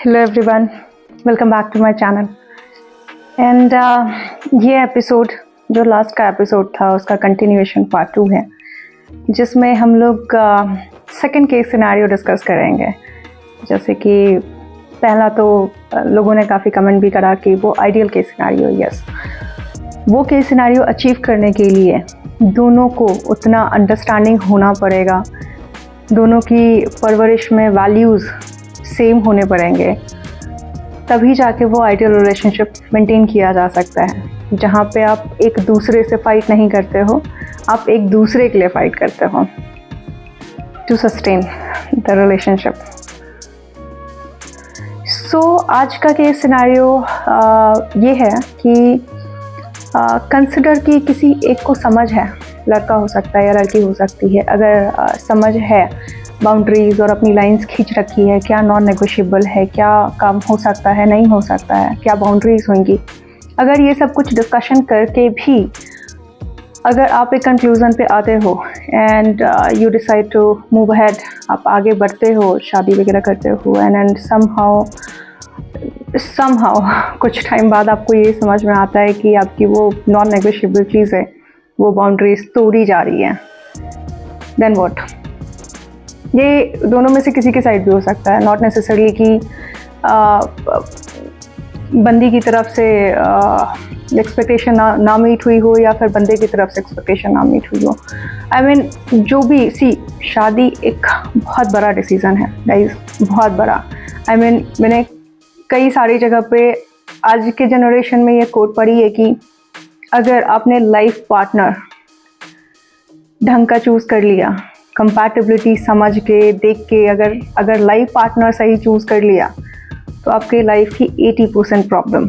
Hello everyone, welcome back to my channel. And ये episode जो last का episode था उसका कंटिन्यूएशन पार्ट 2 है, जिसमें हम लोग सेकंड केस सिनेरियो डिस्कस करेंगे। जैसे कि पहला तो लोगों ने काफ़ी कमेंट भी करा कि वो आइडियल केस सिनेरियो, यस, वो केस सिनेरियो अचीव करने के लिए दोनों को उतना अंडरस्टैंडिंग होना पड़ेगा, दोनों की परवरिश में वैल्यूज़ सेम होने पड़ेंगे, तभी जाके वो आइडियल रिलेशनशिप मेंटेन किया जा सकता है, जहाँ पे आप एक दूसरे से फाइट नहीं करते हो, आप एक दूसरे के लिए फाइट करते हो टू सस्टेन द रिलेशनशिप। सो आज का केस सिनेरियो ये है कि कंसिडर कि किसी एक को समझ है, लड़का हो सकता है या लड़की हो सकती है, अगर समझ है बाउंड्रीज और अपनी लाइंस खींच रखी है, क्या नॉन नेगोशिएबल है, क्या काम हो सकता है, नहीं हो सकता है, क्या बाउंड्रीज होंगी, अगर ये सब कुछ डिस्कशन करके भी अगर आप एक कंक्लूजन पे आते हो and you decide to move ahead, आप आगे बढ़ते हो, शादी वगैरह करते हो, एंड समहाउ कुछ टाइम बाद आपको ये समझ में आता है कि आपकी वो नॉन नेगोशिएबल चीज़ है, वो बाउंड्रीज तोड़ी जा रही है, देन व्हाट? ये दोनों में से किसी की साइड भी हो सकता है, नॉट नेसेसरली कि बंदी की तरफ से एक्सपेक्टेशन ना मीट हुई हो या फिर बंदे की तरफ से एक्सपेक्टेशन ना मीट हुई हो। आई मीन जो भी, सी, शादी एक बहुत बड़ा डिसीज़न है गाइस, बहुत बड़ा। आई मीन मैंने कई सारी जगह पे आज के जनरेशन में ये कोट पढ़ी है कि अगर आपने लाइफ पार्टनर ढंग का चूज़ कर लिया, कंपैटिबिलिटी समझ के, देख के, अगर लाइफ पार्टनर सही चूज़ कर लिया तो आपकी लाइफ की 80% प्रॉब्लम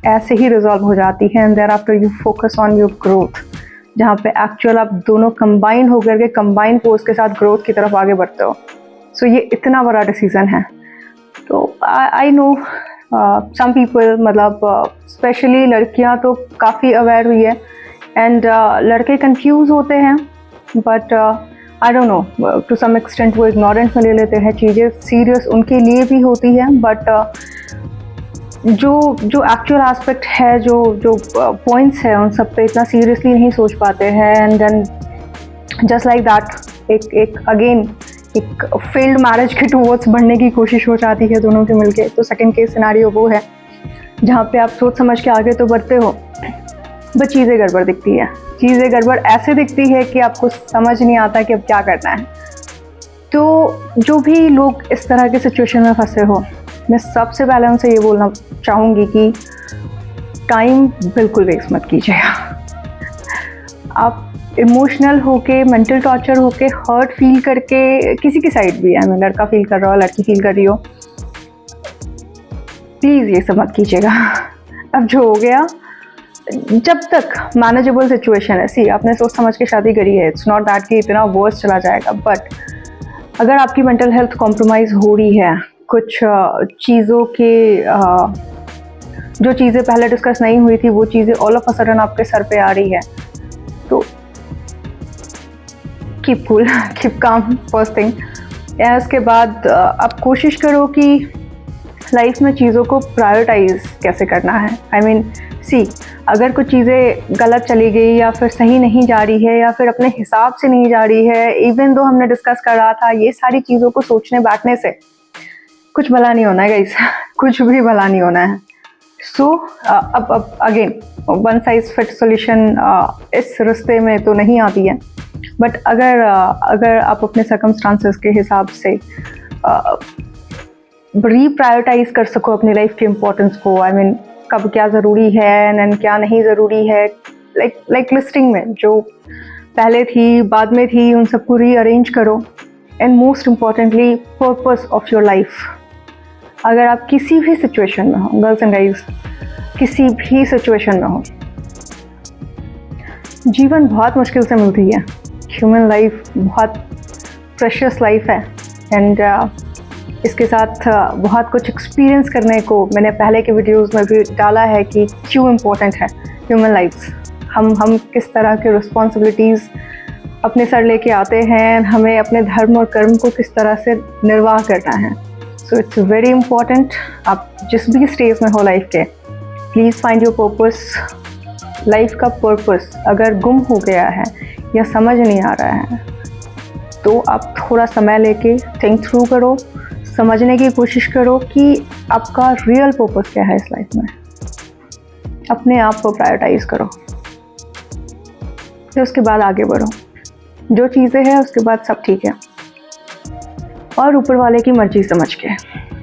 ऐसे ही रिजॉल्व हो जाती है। And thereafter you focus on your growth, जहाँ पे एक्चुअल आप दोनों कंबाइन होकर के कंबाइन फोर्स के साथ ग्रोथ की तरफ आगे बढ़ते हो। सो ये इतना बड़ा डिसीज़न है। तो आई नो सम पीपल, मतलब स्पेशली लड़कियाँ तो काफ़ी अवेयर हुई है एंड लड़के कंफ्यूज होते हैं, but I don't know, to some extent वो इग्नोरेंट में ले लेते हैं, चीज़ें सीरियस उनके लिए भी होती हैं, बट जो एक्चुअल एस्पेक्ट है, जो पॉइंट्स है, उन सब पे इतना सीरियसली नहीं सोच पाते हैं। And then just like that एक फेल्ड मैरिज के टूवर्ड्स बढ़ने की कोशिश हो जाती है दोनों के मिलके। तो सेकंड केस सिनेरियो वो है जहाँ पे आप सोच समझ के आगे तो बढ़ते हो, बट चीज़ें गड़बड़ दिखती है। चीज़ें गड़बड़ ऐसे दिखती है कि आपको समझ नहीं आता कि अब क्या करना है। तो जो भी लोग इस तरह के सिचुएशन में फंसे हो, मैं सबसे पहले उनसे ये बोलना चाहूँगी कि टाइम बिल्कुल वेस्ट मत कीजिएगा। आप इमोशनल होके, मेंटल टॉर्चर होके, हर्ट फील करके, किसी की साइड भी है, मैं लड़का फील कर रहा हो, लड़की फील कर रही हो, प्लीज़ ये सब मत कीजिएगा। अब जो हो गया, जब तक मैनेजेबल सिचुएशन है, सी, आपने सोच समझ के शादी करी है, इट्स नॉट दैट कि इतना वर्स चला जाएगा, बट अगर आपकी मेंटल हेल्थ कॉम्प्रोमाइज़ हो रही है, कुछ चीज़ों के जो चीज़ें पहले डिस्कस नहीं हुई थी वो चीज़ें ऑल ऑफ अ सडन आपके सर पे आ रही है, तो keep cool, keep calm first thing. या उसके बाद आप कोशिश करो कि लाइफ में चीज़ों को प्रायोरिटाइज कैसे करना है। आई मीन सी, अगर कुछ चीज़ें गलत चली गई या फिर सही नहीं जा रही है या फिर अपने हिसाब से नहीं जा रही है, इवन दो हमने डिस्कस कर रहा था, ये सारी चीज़ों को सोचने बैठने से कुछ भला नहीं होना है गाइस, कुछ भी भला नहीं होना है। सो अब again one size fit solution इस रिश्ते में तो नहीं आती है, बट अगर आप अपने सर्कमस्टांसेस के हिसाब से रीप्रायोरिटाइज कर सको अपनी लाइफ की इम्पोर्टेंस को, आई मीन कब क्या ज़रूरी है एंड क्या नहीं ज़रूरी है, लाइक लिस्टिंग में जो पहले थी बाद में थी, उन सबको रीअरेंज करो। And most importantly purpose of your life. अगर आप किसी भी सिचुएशन में हो, गर्ल्स एंड गाइज, किसी भी सिचुएशन में हो, जीवन बहुत मुश्किल से मिलती है, ह्यूमन लाइफ बहुत प्रेशियस लाइफ है, एंड इसके साथ बहुत कुछ एक्सपीरियंस करने को मैंने पहले के वीडियोस में भी डाला है कि क्यों इम्पोर्टेंट है ह्यूमन लाइफ्स। हम किस तरह के रिस्पॉन्सिबिलिटीज़ अपने सर लेके आते हैं, हमें अपने धर्म और कर्म को किस तरह से निर्वाह करना है। सो इट्स वेरी इंपॉर्टेंट, आप जिस भी स्टेज में हो लाइफ के, please find your purpose. Life का पर्पस अगर गुम हो गया है या समझ नहीं आ रहा है तो आप थोड़ा समय लेके थिंक थ्रू करो, समझने की कोशिश करो कि आपका रियल पर्पस क्या है इस लाइफ में। अपने आप को प्रायोरिटाइज करो, फिर उसके बाद आगे बढ़ो। जो चीज़ें हैं उसके बाद सब ठीक है, और ऊपर वाले की मर्जी समझ के,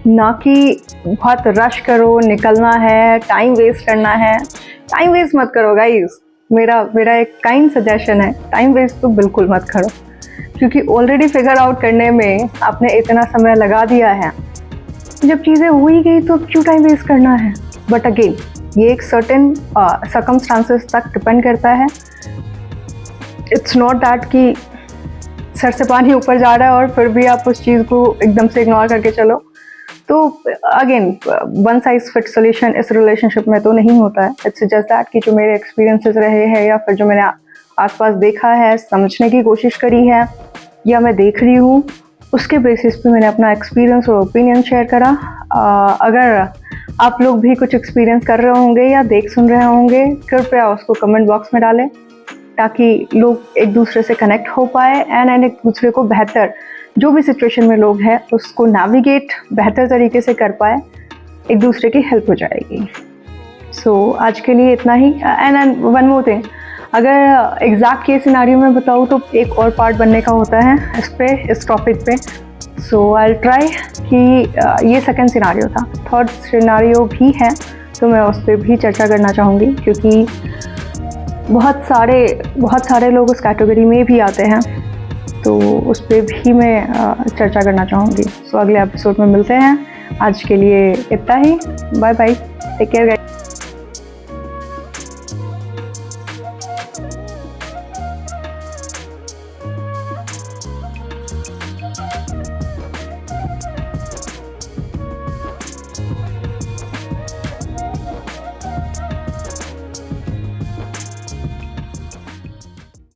ना कि बहुत रश करो, निकलना है, टाइम वेस्ट करना है। टाइम वेस्ट मत करो गाइस, मेरा एक काइंड सजेशन है, टाइम वेस्ट तो बिल्कुल मत करो, क्योंकि ऑलरेडी फिगर आउट करने में आपने इतना समय लगा दिया है। जब चीज़ें हो ही गई तो क्यों टाइम वेस्ट करना है। बट अगेन ये एक सर्टेन सर्कमस्टांसेस तक डिपेंड करता है। इट्स नॉट दैट कि सर से पानी ऊपर जा रहा है और फिर भी आप उस चीज़ को एकदम से इग्नोर करके चलो। तो again one size fit solution इस रिलेशनशिप में तो नहीं होता है। इट्स जस्ट दैट कि जो मेरे एक्सपीरियंसेस रहे हैं या फिर जो मैंने आसपास देखा है, समझने की कोशिश करी है या मैं देख रही हूँ, उसके बेसिस पे मैंने अपना एक्सपीरियंस और ओपिनियन शेयर करा। अगर आप लोग भी कुछ एक्सपीरियंस कर रहे होंगे या देख सुन रहे होंगे, कृपया उसको कमेंट बॉक्स में डालें, ताकि लोग एक दूसरे से कनेक्ट हो पाए एंड एक दूसरे को बेहतर, जो भी सिचुएशन में लोग हैं उसको नेविगेट बेहतर तरीके से कर पाए, एक दूसरे की हेल्प हो जाएगी। सो आज के लिए इतना ही। एंड वन मोर थिंग, अगर एग्जैक्ट केस सिनारियो में बताऊँ तो एक और पार्ट बनने का होता है इस टॉपिक पे। सो आई ट्राई कि ये सेकंड सिनारियो था, थर्ड सिनारियो भी है तो मैं उस पर भी चर्चा करना चाहूँगी, क्योंकि बहुत सारे लोग उस कैटेगरी में भी आते हैं, तो उस पर भी मैं चर्चा करना चाहूँगी। सो अगले एपिसोड में मिलते हैं। आज के लिए इतना ही। Bye bye, take care guys.